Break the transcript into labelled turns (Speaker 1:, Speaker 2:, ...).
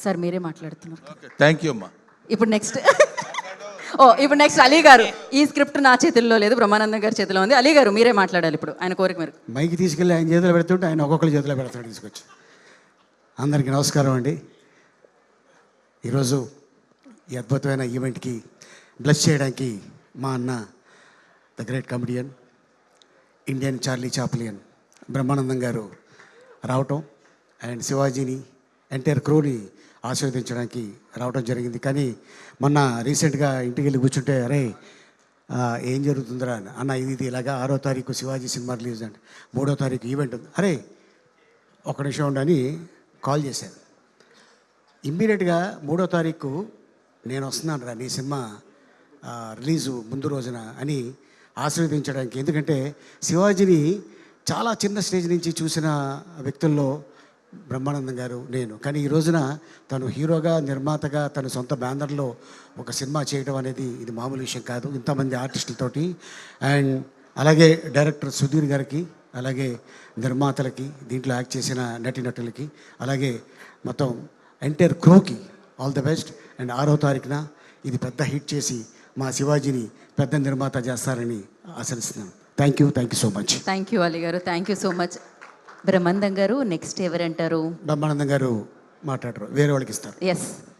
Speaker 1: Sir మీరే మాట్లాడుతున్నారు.
Speaker 2: Thank you అమ్మా.
Speaker 1: ఇప్పుడు నెక్స్ట్ అలీ గారు. ఈ స్క్రిప్ట్ నా చేతుల్లో లేదు, బ్రహ్మానందం గారి చేతిలో ఉంది. అలీ గారు మీరే మాట్లాడాలి ఇప్పుడు, ఆయన కోరిక మీరు.
Speaker 3: మైకి తీసుకెళ్ళి ఆయన చేతిలో పెడుతుంటే ఆయన ఒక్కొక్కరి చేతిలో పెడతాడు తీసుకొచ్చి. అందరికీ నమస్కారం అండి. ఈరోజు ఈ అద్భుతమైన ఈవెంట్కి బ్లెస్ చేయడానికి మా అన్న the great comedian, Indian Charlie Chaplin Brahmanandam గారు రావటం అండ్ శివాజీని ఎంటైర్ క్రూని ఆశీర్వదించడానికి రావడం జరిగింది. కానీ మొన్న రీసెంట్గా ఇంటికి వెళ్ళి కూర్చుంటే అరే ఏం జరుగుతుందిరా అన్న, ఇది ఇలాగా 6వ తారీఖు శివాజీ సినిమా రిలీజ్ అంటే 3వ తారీఖు ఈవెంట్ ఉంది, అరే ఒక నిమిషం ఉండని కాల్ చేశాను. ఇమ్మీడియట్గా 3వ తారీఖు నేను వస్తున్నాను రా నీ సినిమా రిలీజు ముందు రోజున అని ఆశీర్వదించడానికి. ఎందుకంటే శివాజీని చాలా చిన్న స్టేజ్ నుంచి చూసిన వ్యక్తుల్లో బ్రహ్మానందం గారు నేను. కానీ ఈ రోజున తను హీరోగా, నిర్మాతగా, తన సొంత బ్యానర్లో ఒక సినిమా చేయడం అనేది ఇది మామూలు విషయం కాదు, ఇంతమంది ఆర్టిస్టులతోటి. అండ్ అలాగే డైరెక్టర్ సుధీర్ గారికి, అలాగే నిర్మాతలకి, దీంట్లో యాక్ట్ చేసిన నటీనటులకి, అలాగే మొత్తం ఎంటైర్ క్రూకి ఆల్ ది బెస్ట్. అండ్ 6వ తారీఖున ఇది పెద్ద హిట్ చేసి మా శివాజీని పెద్ద నిర్మాత చేస్తారని ఆశిస్తున్నాను. Thank you so much.
Speaker 1: Thank you Ali గారు, thank you so much. Brahmanandam గారు నెక్స్ట్ ఎవరంటారు?
Speaker 3: బ్రహ్మానందం గారు మాట్లాడరు, వేరే వాళ్ళకి ఇస్తారు.
Speaker 1: ఎస్.